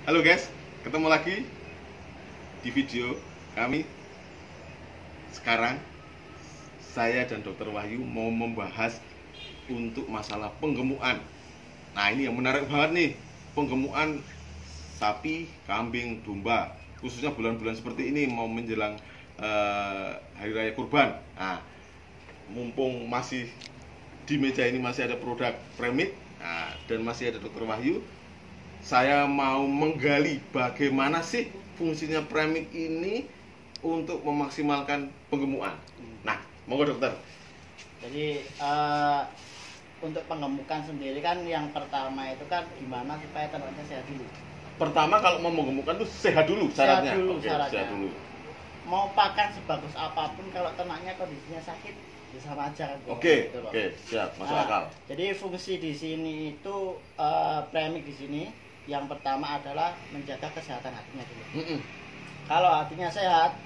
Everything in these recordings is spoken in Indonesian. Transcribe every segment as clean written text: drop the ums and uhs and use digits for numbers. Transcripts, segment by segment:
Halo guys, ketemu lagi di video kami. Sekarang saya dan Dokter Wahyu mau membahas untuk masalah penggemukan. Nah, ini yang menarik banget nih, penggemukan sapi, kambing, domba, khususnya bulan-bulan seperti ini mau menjelang Hari Raya Kurban. Nah, mumpung masih di meja ini masih ada produk Premix, dan masih ada Dokter Wahyu, saya mau menggali bagaimana sih fungsinya Premix ini untuk memaksimalkan penggemukan. Nah, monggo dokter. Jadi untuk penggemukan sendiri kan yang pertama itu kan gimana supaya ternaknya sehat dulu. Pertama kalau mau menggemukkan tuh sehat dulu syaratnya. Sehat dulu. Mau pakan sebagus apapun kalau ternaknya kondisinya sakit ya sama aja kan. Oke, siap, masuk akal. Jadi fungsi di sini itu Premix di sini yang pertama adalah menjaga kesehatan hatinya dulu. Kalau hatinya sehat,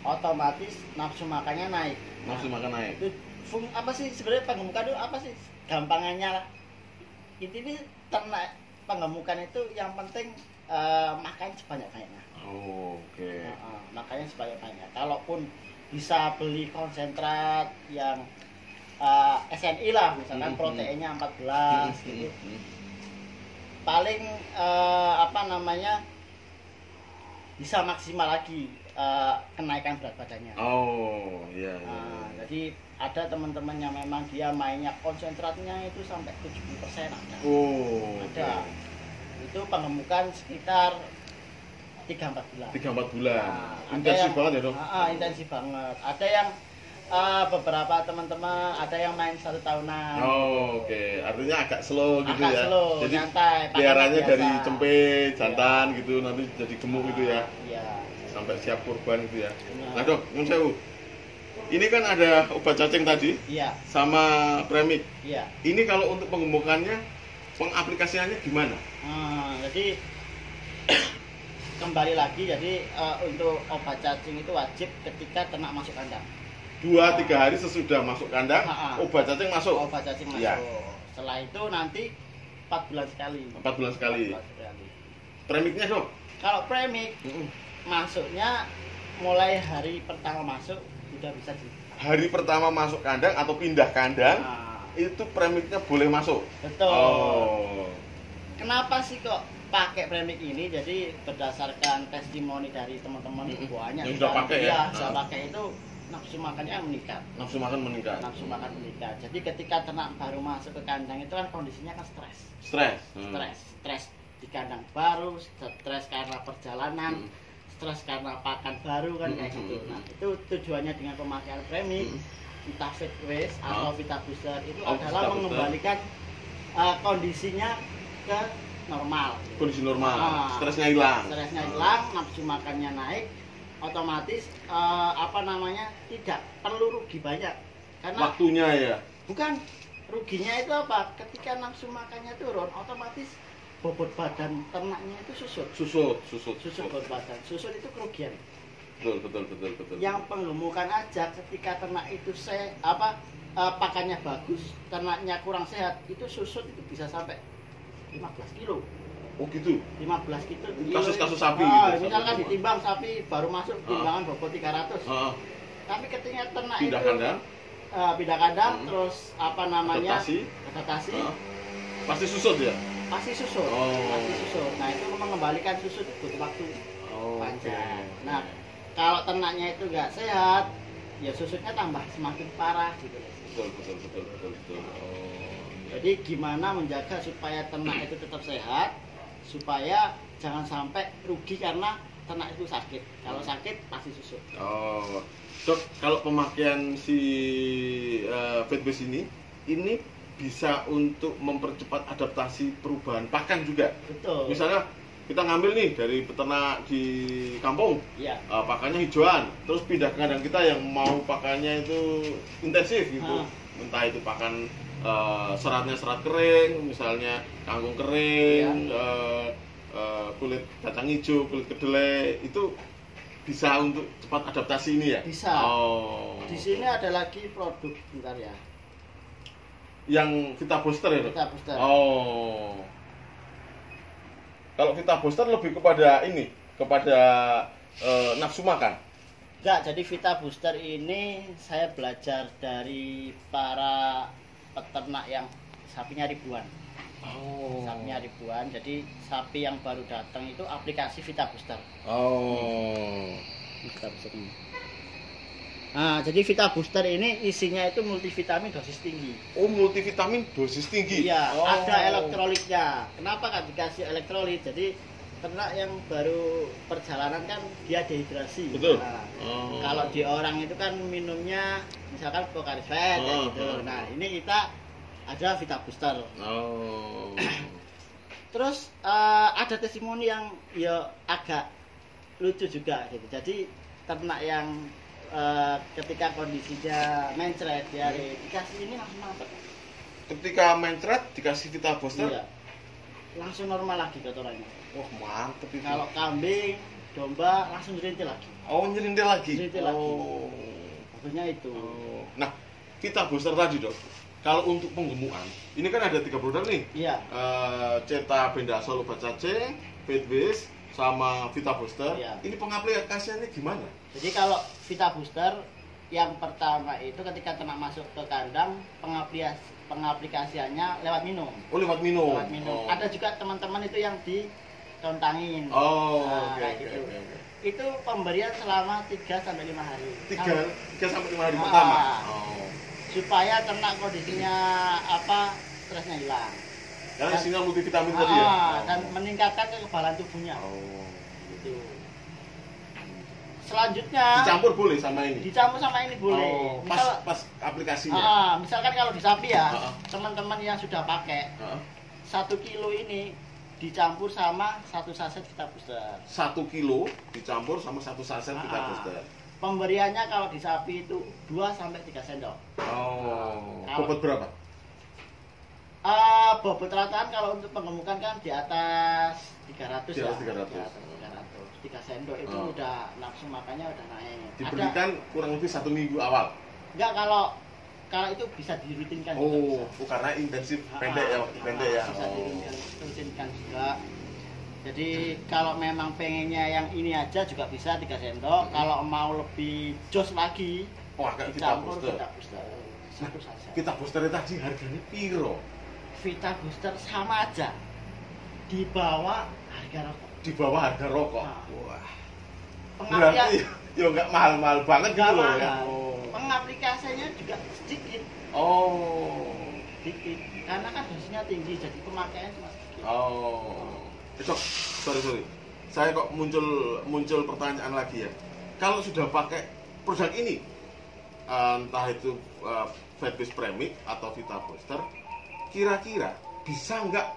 otomatis nafsu makannya naik. Nafsu makan naik. Itu apa sih sebenarnya penggemukan itu apa sih? Gampangannya lah. Intinya ternak penggemukan itu yang penting makan sebanyak-banyaknya. Oke. Makannya sebanyak-banyaknya. Kalaupun bisa beli konsentrat yang SNI lah, misalkan proteinnya 14 gitu. Paling bisa maksimal lagi kenaikan berat badannya. Iya. Jadi ada teman-teman yang memang dia mainnya konsentratnya itu sampai 70% ada. Ada. Itu penggemukan sekitar 3-4 bulan. 3-4 bulan. Intensif banget ya, Dok? Intensif banget. Ada yang beberapa teman-teman ada yang main 1 tahunan. Oke. Artinya agak slow gitu ya. Slow, jadi nyantai, peliharannya dari biasa. cempe, jantan gitu, nanti jadi gemuk gitu ya. Iya. Sampai siap kurban gitu ya. Benar. Nah, Dok, nyun sewu. Ini kan ada obat cacing tadi Iya. sama Premix. Iya. Ini kalau untuk penggemukannya, pengaplikasiannya gimana? Jadi kembali lagi, jadi untuk obat cacing itu wajib ketika ternak masuk kandang. 2-3 hari sesudah masuk kandang, obat cacing masuk. Obat cacing masuk. Ya. Setelah itu nanti 4 bulan sekali. 4 bulan sekali. Premixnya, Dok? Kalau Premix masuknya mulai hari pertama masuk udah bisa di. Hari pertama masuk kandang atau pindah kandang, itu Premixnya boleh masuk. Betul. Kenapa sih kok pakai Premix ini? Jadi berdasarkan testimoni dari teman-teman banyak yang sudah pakai ya. Sudah pakai itu nafsu makannya meningkat. Nafsu makan meningkat. Nafsu makan meningkat. Jadi ketika ternak baru masuk ke kandang itu kan kondisinya kan stres. Stres di kandang baru, stres karena perjalanan, stres karena pakan baru kan kayak gitu. Nah, itu tujuannya dengan pemakaian Premix, entah Fit Waste atau Vita Booster itu adalah mengembalikan kondisinya ke normal. Kondisi normal. Stresnya hilang. Nafsu makannya naik, otomatis tidak perlu rugi banyak. Karena waktunya ya. Bukan, ruginya itu apa? Ketika nafsu makannya turun, otomatis bobot badan ternaknya itu susut bobot badan. Susut itu kerugian. Betul. Yang penggemukan aja ketika ternak itu pakannya bagus, ternaknya kurang sehat, itu susut itu bisa sampai 15 kilo. Oh gitu. 15 kilo. Kasus-kasus sapi gitu. Misalkan ditimbang sapi baru masuk timbangan bobot 300. Tapi ketika ternak pindah kandang, terus adaptasi. Pasti susut ya? Pasti susut. Nah, itu mengembalikan susut butuh waktu panjang. Nah, kalau ternaknya itu nggak sehat, ya susutnya tambah semakin parah gitu. Betul. Jadi gimana menjaga supaya ternak itu tetap sehat, supaya jangan sampai rugi karena ternak itu sakit. Kalau sakit pasti susut. Dok, kalau pemakaian si Fit Waste ini bisa untuk mempercepat adaptasi perubahan pakan juga. Betul. Misalnya kita ngambil nih dari peternak di kampung, pakannya hijauan, terus pindah ke kandang kita yang mau pakannya itu intensif gitu. Entah itu pakan seratnya serat kering, misalnya kangkung kering, kulit kacang hijau, kulit kedelai, itu bisa untuk cepat adaptasi ini ya? Bisa. Di sini ada lagi produk, bentar ya. Yang Vita Booster ya, Dok? Vita Booster. Kalau Vita Booster lebih kepada ini, kepada nafsu makan. Enggak, jadi Vita Booster ini saya belajar dari para peternak yang sapinya ribuan. Oh. Sapinya ribuan, jadi sapi yang baru datang itu aplikasi Vita Booster. Oh. Vita Booster ini. Nah, jadi Vita Booster ini isinya itu multivitamin dosis tinggi. Oh, multivitamin dosis tinggi. Iya, oh. ada elektrolitnya. Kenapa kan dikasih elektrolit? Jadi ternak yang baru perjalanan kan dia dehidrasi. Betul. Nah, oh. Kalau di orang itu kan minumnya misalkan Pocari Sweat gitu. Nah, ini kita ada Vita Booster. Oh. Terus ada testimoni yang ya agak lucu juga gitu. Jadi ternak yang ketika kondisinya mencret ya dikasih ini langsung mampet. Ketika mencret dikasih Vita Booster, Iya. Langsung normal lagi kotorannya. wah mantep itu. Kalau kambing, domba langsung nyerintil lagi. Oh, nyerintil lagi. Nyerintil lagi. Bagusnya itu. Oh. Nah, Vita Booster tadi dok, kalau untuk penggemukan, ini kan ada 3 produk nih. Iya. Ceta Bendazole obat cacing, Feedwiz, sama Vita Booster. Iya. Ini pengaplikasiannya gimana? Jadi kalau Vita Booster yang pertama itu ketika ternak masuk ke kandang pengaplikasiannya lewat minum. Oh, lewat minum. Lewat minum. Oh. Ada juga teman-teman itu yang ditontangin. Oh, Nah, oke, kayak oke, gitu. oke. Itu pemberian selama 3 sampai 5 hari. 3 sampai 5 hari Ah. pertama. Oh. Supaya ternak kondisinya stresnya hilang. Karena Dan- isinya multivitamin tadi ya. Dan meningkatkan kekebalan tubuhnya. Oh. Gitu. Selanjutnya Dicampur boleh sama ini. dicampur sama ini boleh. Oh, pas aplikasinya. Misalkan kalau di sapi ya, Ah. teman-teman yang sudah pakai Heeh. 1 kilo ini dicampur sama 1 saset Vita Booster. 1 kilo dicampur sama 1 saset Vita Ah. Booster. Pemberiannya kalau di sapi itu 2 sampai 3 sendok. Oh. Kalau- Bobot berapa? Bobot rataan kalau untuk penggemukan kan di atas 300 Di ya. atas 300. 3 sendok itu Oh. udah nafsu makannya udah naik. Diberikan kurang lebih 1 minggu awal. Enggak, kalau itu bisa dirutinkan juga Oh, bisa. karena intensif pendek ya, waktu pendek ya. Bisa Oh. dirutinkan juga. Jadi kalau memang pengennya yang ini aja juga bisa 3 sendok. Kalau mau lebih jos lagi, Wah, kayak Vita dicampur Booster. Vita Booster. Satu saja. Vita Booster tadi harganya piro? Vita Booster sama aja. Di bawah harga rokok. Di bawah harga rokok. Nah. Wah. Pengaplikasi Berarti ya nggak mahal-mahal banget nggak gitu loh mahal. ya. Oh. Pengaplikasinya juga sedikit. Oh. Sedikit. Karena kan dosisnya tinggi, jadi pemakaian cuma sedikit. Oh. Dok, sorry. Saya kok muncul pertanyaan lagi ya. Kalau sudah pakai produk ini, entah itu Feedwiz Premix atau Vita Booster, kira-kira bisa nggak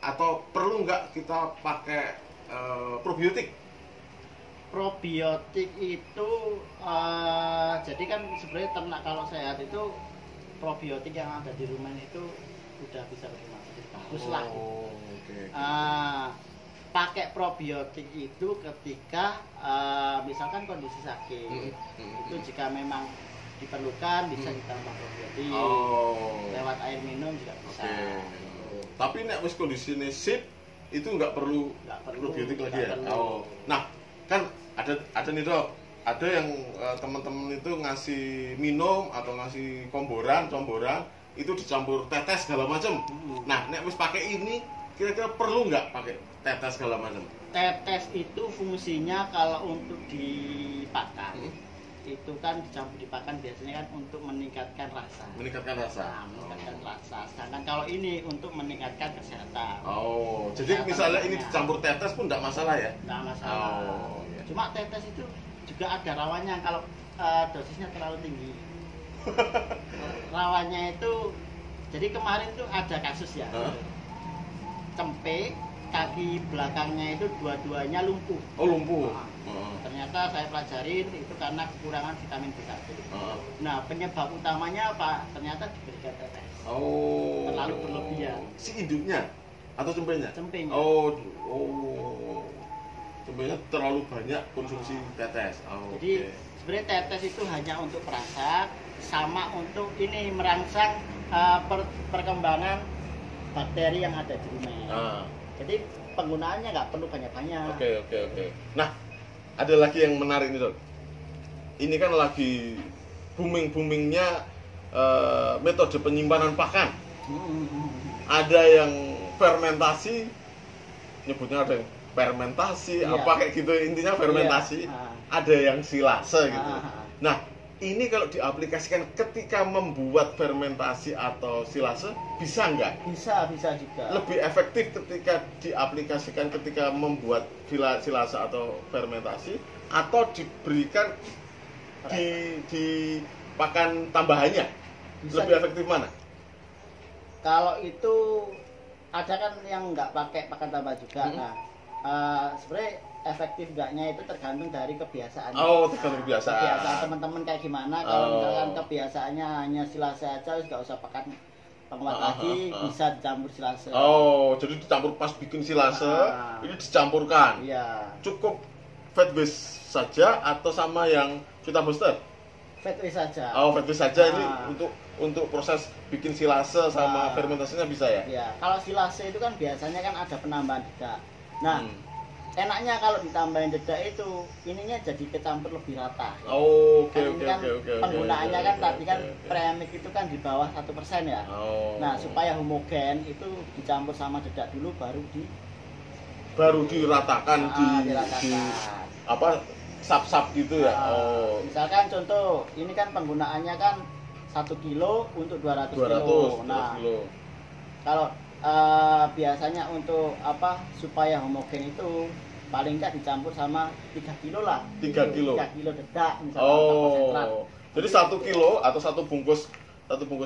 atau perlu nggak kita pakai probiotik? Probiotik itu jadi kan sebenarnya ternak kalau sehat itu probiotik yang ada di rumah itu udah bisa bermanfaat, bagus lah. Oke. Pakai probiotik itu ketika misalkan kondisi sakit itu jika memang diperlukan bisa ditambah probiotik. Lewat air minum juga bisa. Tapi nek wis kondisine sip itu nggak perlu probiotik lagi ya. Perlu. Nah, kan ada nih dok, ada yang teman-teman itu ngasih minum atau ngasih comboran itu dicampur tetes segala macam. Nah, nek wis pakai ini kira-kira perlu nggak pakai tetes segala macam? Tetes itu fungsinya kalau untuk dipakan itu kan dicampur dipakan biasanya kan untuk meningkatkan rasa. Meningkatkan rasa. Nah, meningkatkan rasa. Sedangkan kalau ini untuk meningkatkan kesehatan. Oh, jadi misalnya ini dicampur tetes pun nggak masalah ya? Nggak masalah. Oh, iya. Cuma tetes itu juga ada rawannya kalau dosisnya terlalu tinggi. Rawannya itu, jadi kemarin tuh ada kasus ya. Cempe kaki belakangnya itu dua-duanya lumpuh. Oh, lumpuh. Ternyata saya pelajarin itu karena kekurangan vitamin B1. Nah, penyebab utamanya apa? Ternyata diberikan tetes. Oh. Terlalu berlebihan. Si induknya atau cempenya? Cempenya. Oh. Cempenya terlalu banyak konsumsi tetes. Oh, Jadi sebenarnya tetes itu hanya untuk perasa sama untuk ini merangsang perkembangan bakteri yang ada di rumah. Jadi penggunaannya nggak perlu banyak-banyak. Oke. Nah, ada lagi yang menarik nih dok. Ini kan lagi boomingnya metode penyimpanan pakan. Ada yang fermentasi, nyebutnya ada yang fermentasi, apa kayak gitu, intinya fermentasi. Ada yang silase gitu. Nah, ini kalau diaplikasikan ketika membuat fermentasi atau silase, bisa nggak? Bisa juga. Lebih efektif ketika diaplikasikan ketika membuat silase atau fermentasi, atau diberikan di pakan tambahannya? Bisa lebih efektif mana? Kalau itu ada kan yang nggak pakai pakan tambah juga. Nah, sebenarnya efektif enggaknya itu tergantung dari kebiasaan. Oh, tergantung kebiasaan. Kebiasaan teman-teman kayak gimana. Kalau misalkan kebiasaannya hanya silase aja, nggak usah pakai penguat lagi, bisa dicampur silase. Oh, jadi dicampur pas bikin silase, ini dicampurkan. Iya. Cukup fat base saja atau sama yang Vita Booster? Fat base saja. Oh, fat base saja ini untuk proses bikin silase sama fermentasinya bisa ya? Iya. Kalau silase itu kan biasanya kan ada penambahan dedak. Nah, enaknya kalau ditambahin dedak itu ininya jadi kecampur lebih rata. Oh, oke. Penggunaannya kan tadi kan premix itu kan di bawah 1% ya. Nah, supaya homogen itu dicampur sama dedak dulu baru diratakan di apa sap-sap gitu ya. Misalkan contoh ini kan penggunaannya kan 1 kilo untuk 200 kilo. Nah, kalau biasanya untuk apa supaya homogen itu paling nggak dicampur sama 3 kilo lah. 3 kilo dedak misalnya. Jadi 1 kilo atau satu bungkus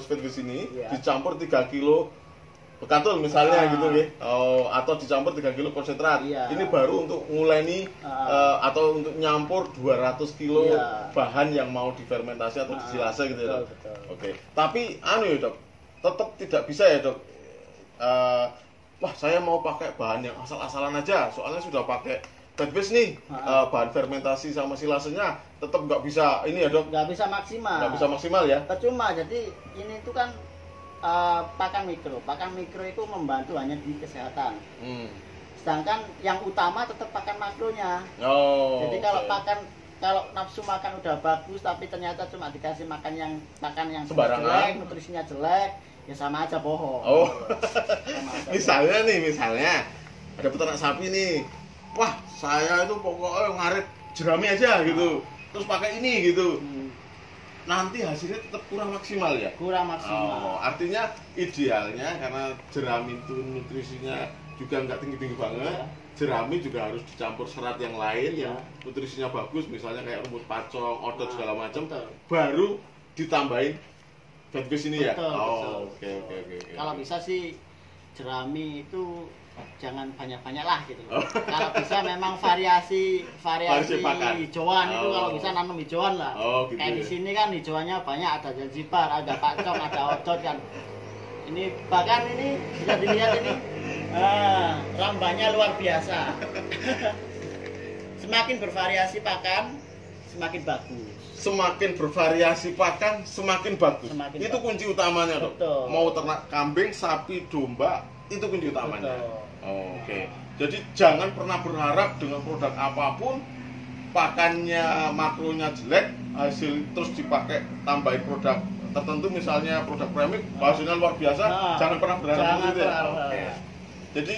fat base ini dicampur 3 kilo bekatul misalnya gitu ya. Atau dicampur 3 kilo konsentrat. Ini baru untuk nguleni atau untuk nyampur 200 kilo bahan yang mau difermentasi atau disilase gitu ya, Dok. Oke. Tapi ya, Dok. Tetap tidak bisa ya, Dok. Wah, saya mau pakai bahan yang asal-asalan aja, soalnya sudah pakai fat base nih, bahan fermentasi sama silasenya tetap nggak bisa ini ya, Dok? Nggak bisa maksimal ya? Percuma. Jadi ini tuh kan pakan mikro itu membantu hanya di kesehatan. Sedangkan yang utama tetap pakan makronya. Jadi kalau nafsu makan udah bagus tapi ternyata cuma dikasih makan yang jelek, nutrisinya jelek, ya sama aja bohong. Misalnya ada peternak sapi nih. Wah, saya itu pokoknya ngarit jerami aja gitu. Terus pakai ini gitu. Nanti hasilnya tetap kurang maksimal ya? Kurang maksimal. Artinya idealnya karena jerami itu nutrisinya juga nggak tinggi-tinggi banget. Jerami juga harus dicampur serat yang lain yang nutrisinya bagus, misalnya kayak rumput pacong, odot segala macam. Baru ditambahin fat base ini ya? Betul. Oke. Kalau bisa sih jerami itu jangan banyak-banyak lah gitu. Kalau bisa memang variasi hijauan itu kalau bisa nanam hijauan lah. Gitu kayak di sini kan hijauannya banyak, ada zanzibar, ada pacong, ada odot kan. Ini bahkan ini bisa dilihat ini. Rambahnya luar biasa. Semakin bervariasi pakan, semakin bagus. Semakin bervariasi pakan, semakin bagus. Itu kunci utamanya, Dok. Betul. Mau ternak kambing, sapi, domba, itu kunci utamanya. Betul. Oke. Jadi jangan pernah berharap dengan produk apapun pakannya makronya jelek, hasil terus dipakai tambahin produk tertentu, misalnya produk premix, hasilnya luar biasa. Jangan pernah berharap begitu ya. Jadi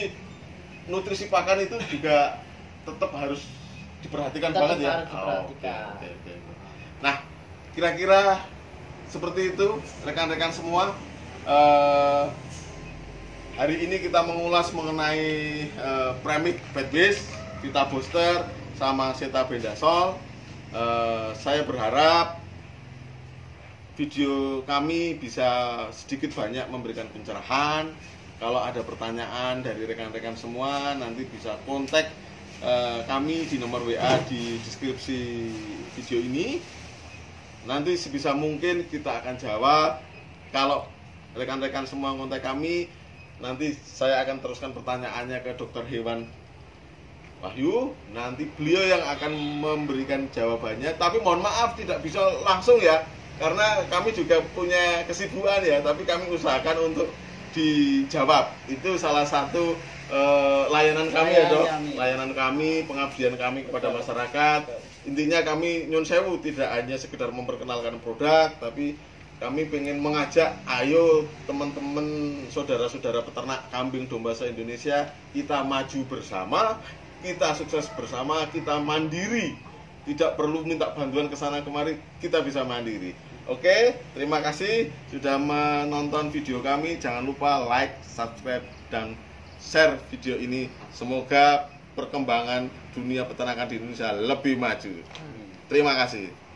nutrisi pakan itu juga tetap harus diperhatikan banget ya. Oke. Nah, kira-kira seperti itu rekan-rekan semua. Hari ini kita mengulas mengenai premix fat base, Vita Booster, sama Setabendazole. Saya berharap video kami bisa sedikit banyak memberikan pencerahan. Kalau ada pertanyaan dari rekan-rekan semua, nanti bisa kontak kami di nomor WA di deskripsi video ini. Nanti sebisa mungkin kita akan jawab. Kalau rekan-rekan semua kontak kami, nanti saya akan teruskan pertanyaannya ke Dokter Hewan Wahyu. Nanti beliau yang akan memberikan jawabannya. Tapi mohon maaf tidak bisa langsung ya, karena kami juga punya kesibukan ya. Tapi kami usahakan untuk dijawab. Itu salah satu layanan kami ya Dok, Kami. layanan kami, pengabdian kami kepada masyarakat. Intinya kami nyun sewu tidak hanya sekedar memperkenalkan produk, tapi kami pengen mengajak, ayo teman-teman, saudara-saudara peternak kambing domba se-Indonesia, kita maju bersama, kita sukses bersama, kita mandiri. Tidak perlu minta bantuan ke sana kemari, kita bisa mandiri. Oke, terima kasih sudah menonton video kami. Jangan lupa like, subscribe, dan share video ini. Semoga perkembangan dunia peternakan di Indonesia lebih maju. Terima kasih.